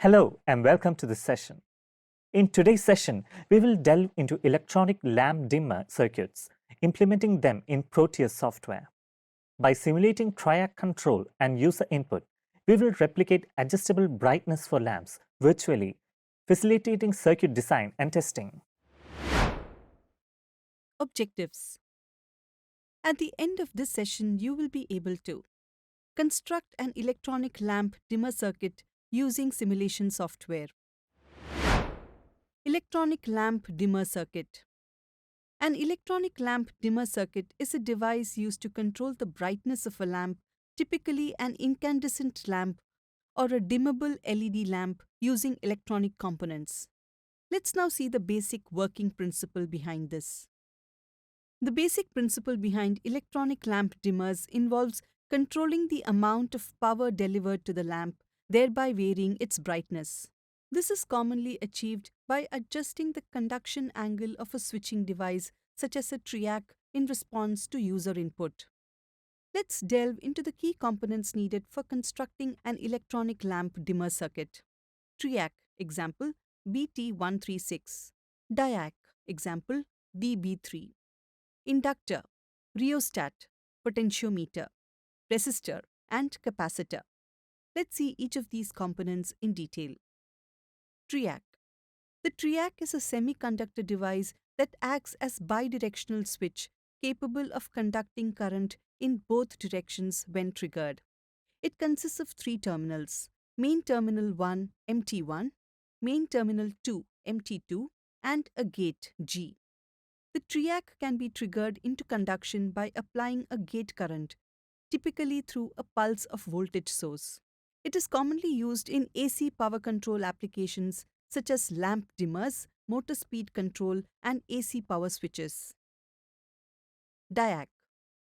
Hello and welcome to this session. In today's session, we will delve into electronic lamp dimmer circuits, implementing them in Proteus software. By simulating triac control and user input, we will replicate adjustable brightness for lamps virtually, facilitating circuit design and testing. Objectives. At the end of this session, you will be able to construct an electronic lamp dimmer circuit using simulation software. Electronic lamp dimmer circuit. An electronic lamp dimmer circuit is a device used to control the brightness of a lamp, typically an incandescent lamp or a dimmable LED lamp using electronic components. Let's now see the basic working principle behind this. The basic principle behind electronic lamp dimmers involves controlling the amount of power delivered to the lamp, thereby varying its brightness. This is commonly achieved by adjusting the conduction angle of a switching device, such as a triac, in response to user input. Let's delve into the key components needed for constructing an electronic lamp dimmer circuit. Triac, example BT136. Diac, example DB3. Inductor, rheostat, potentiometer, resistor, and capacitor. Let's see each of these components in detail. Triac. The triac is a semiconductor device that acts as bidirectional switch capable of conducting current in both directions when triggered. It consists of three terminals: main terminal 1 MT1, main terminal 2 MT2, and a gate G. The triac can be triggered into conduction by applying a gate current, typically through a pulse of voltage source. It is commonly used in AC power control applications such as lamp dimmers, motor speed control, and AC power switches. Diac.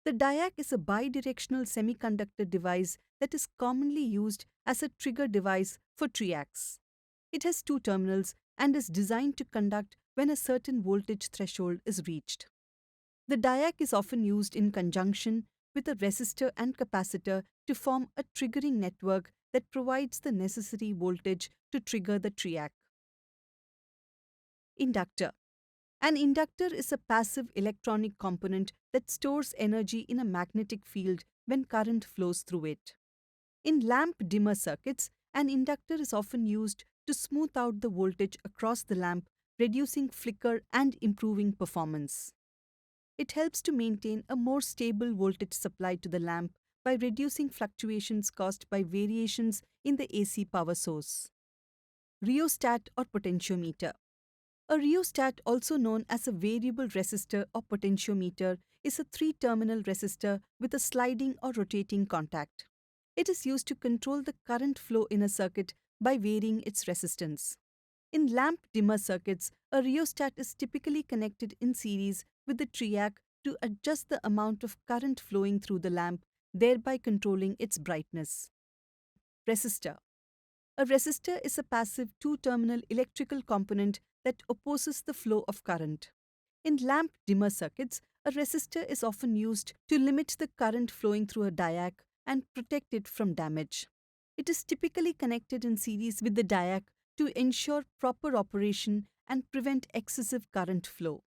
The diac is a bidirectional semiconductor device that is commonly used as a trigger device for triacs. It has two terminals and is designed to conduct when a certain voltage threshold is reached. The diac is often used in conjunction with a resistor and capacitor to form a triggering network that provides the necessary voltage to trigger the triac. Inductor. An inductor is a passive electronic component that stores energy in a magnetic field when current flows through it. In lamp dimmer circuits, an inductor is often used to smooth out the voltage across the lamp, reducing flicker and improving performance. It helps to maintain a more stable voltage supply to the lamp by reducing fluctuations caused by variations in the AC power source. Rheostat or potentiometer. A rheostat, also known as a variable resistor or potentiometer, is a three-terminal resistor with a sliding or rotating contact. It is used to control the current flow in a circuit by varying its resistance. In lamp dimmer circuits, a rheostat is typically connected in series with the triac to adjust the amount of current flowing through the lamp, thereby controlling its brightness. Resistor. A resistor is a passive two-terminal electrical component that opposes the flow of current. In lamp dimmer circuits, a resistor is often used to limit the current flowing through a diac and protect it from damage. It is typically connected in series with the diac to ensure proper operation and prevent excessive current flow.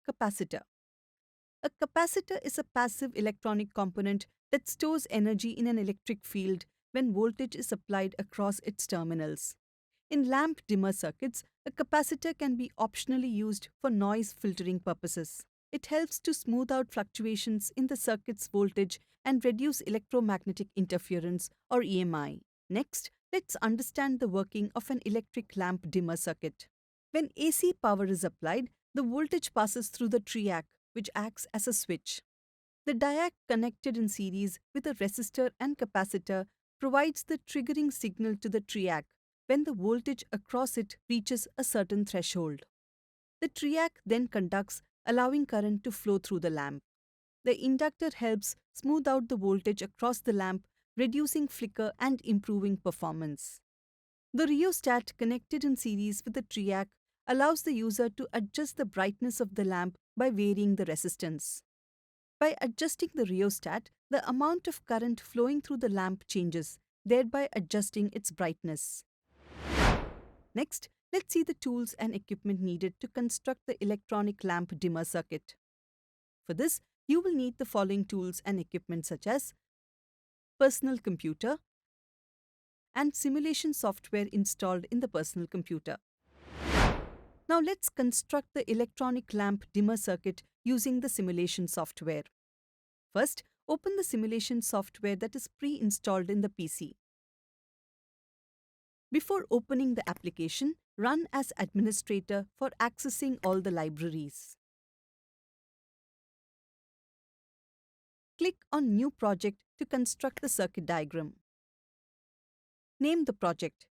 Capacitor. A capacitor is a passive electronic component that stores energy in an electric field when voltage is applied across its terminals. In lamp dimmer circuits, a capacitor can be optionally used for noise filtering purposes. It helps to smooth out fluctuations in the circuit's voltage and reduce electromagnetic interference, or EMI. Next, let's understand the working of an electric lamp dimmer circuit. When AC power is applied, the voltage passes through the triac, which acts as a switch. The diac, connected in series with a resistor and capacitor, provides the triggering signal to the triac when the voltage across it reaches a certain threshold. The triac then conducts, allowing current to flow through the lamp. The inductor helps smooth out the voltage across the lamp, reducing flicker and improving performance. The rheostat, connected in series with the triac, allows the user to adjust the brightness of the lamp by varying the resistance. By adjusting the rheostat, the amount of current flowing through the lamp changes, thereby adjusting its brightness. Next, let's see the tools and equipment needed to construct the electronic lamp dimmer circuit. For this, you will need the following tools and equipment such as personal computer and simulation software installed in the personal computer. Now let's construct the electronic lamp dimmer circuit using the simulation software. First, open the simulation software that is pre-installed in the PC. Before opening the application, run as administrator for accessing all the libraries. Click on New Project to construct the circuit diagram. Name the project.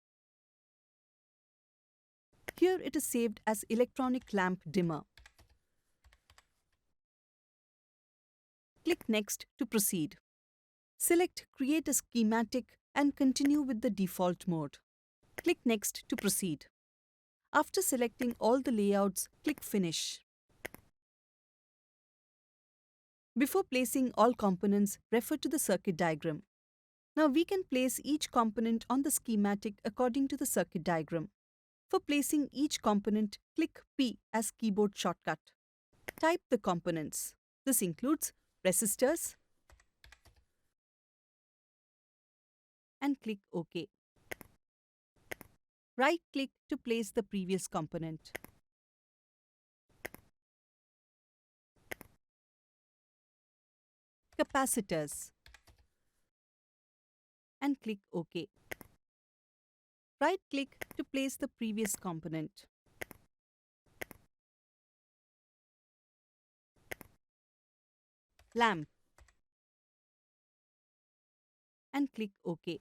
Here it is saved as Electronic Lamp Dimmer. Click Next to proceed. Select Create a Schematic and continue with the default mode. Click Next to proceed. After selecting all the layouts, click Finish. Before placing all components, refer to the circuit diagram. Now we can place each component on the schematic according to the circuit diagram. For placing each component, click P as keyboard shortcut. Type the components. This includes resistors and click OK. Right-click to place the previous component. Capacitors and click OK. Right-click to place the previous component. Lamp and click OK.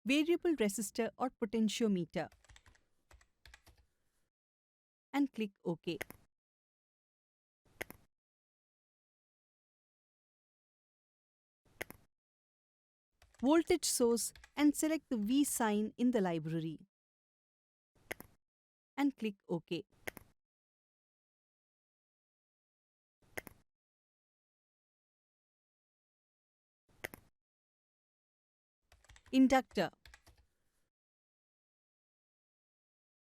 Variable resistor or potentiometer and click OK. Voltage source and select the V sign in the library and click OK. Inductor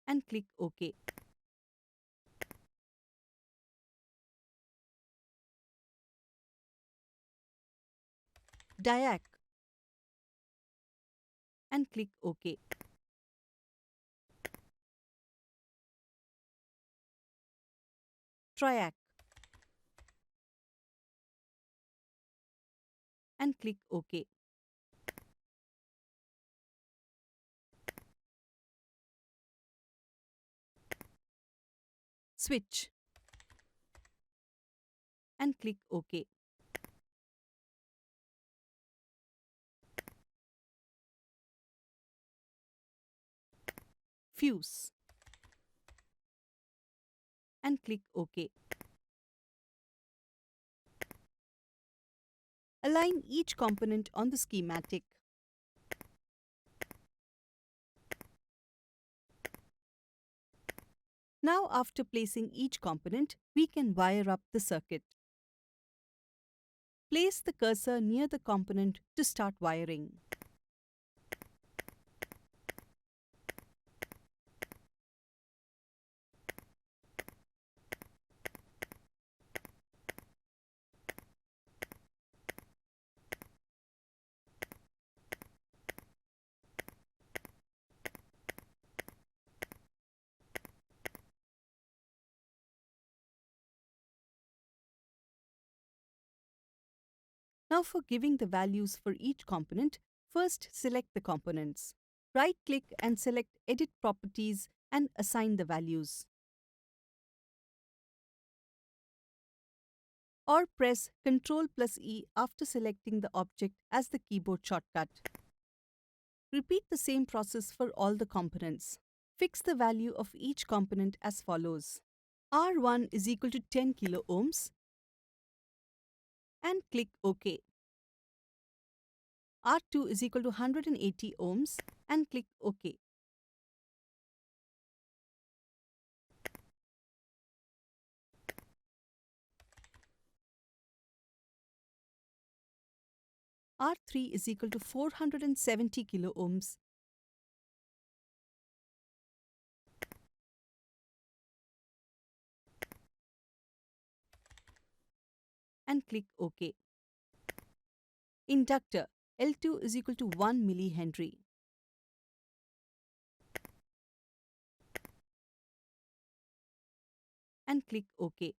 and click OK. Diac and click OK. Triac and click OK. Switch and click OK. Fuse and click OK. Align each component on the schematic. Now, after placing each component, we can wire up the circuit. Place the cursor near the component to start wiring. Now for giving the values for each component, first select the components. Right-click and select Edit Properties and assign the values. Or press Ctrl+E after selecting the object as the keyboard shortcut. Repeat the same process for all the components. Fix the value of each component as follows. R1 is equal to 10 kilo ohms and click OK. R2 is equal to 180 ohms and click OK. R3 is equal to 470 kilo ohms and click OK. Inductor L2 is equal to 1 millihenry. And click OK.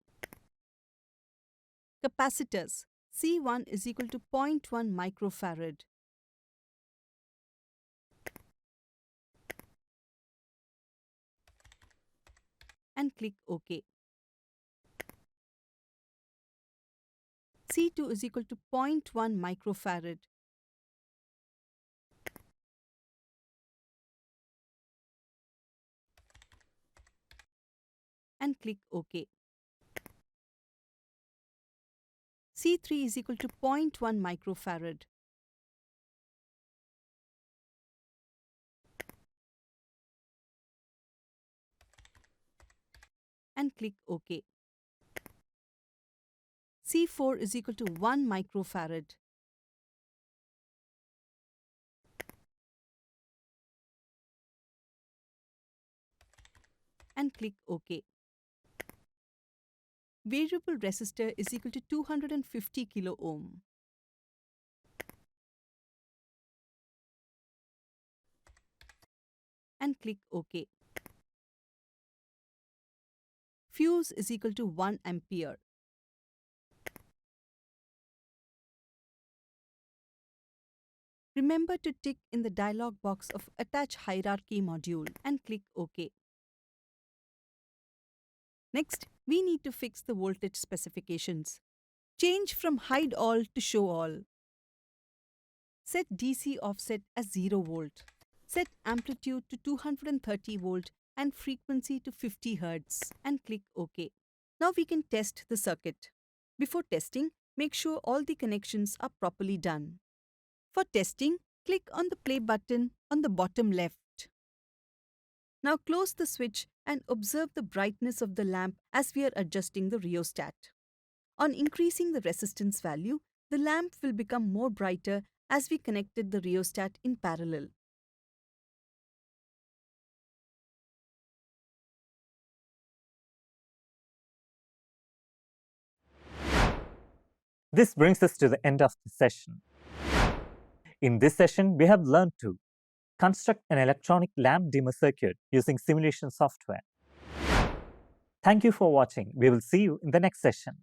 Capacitors C1 is equal to 0.1 microfarad. And click OK. C2 is equal to 0.1 microfarad. And click OK. C3 is equal to 0.1 microfarad. And click OK. C4 is equal to 1 microfarad. And click OK. Variable resistor is equal to 250 kilo ohm. And click OK. Fuse is equal to 1 ampere. Remember to tick in the dialog box of Attach Hierarchy module and click OK. Next, we need to fix the voltage specifications. Change from Hide All to Show All. Set DC offset as 0 volt. Set amplitude to 230 volt and frequency to 50 Hz and click OK. Now we can test the circuit. Before testing, make sure all the connections are properly done. For testing, click on the play button on the bottom left. Now close the switch and observe the brightness of the lamp as we are adjusting the rheostat. On increasing the resistance value, the lamp will become more brighter as we connected the rheostat in parallel. This brings us to the end of the session. In this session, we have learned to construct an electronic lamp dimmer circuit using simulation software. Thank you for watching. We will see you in the next session.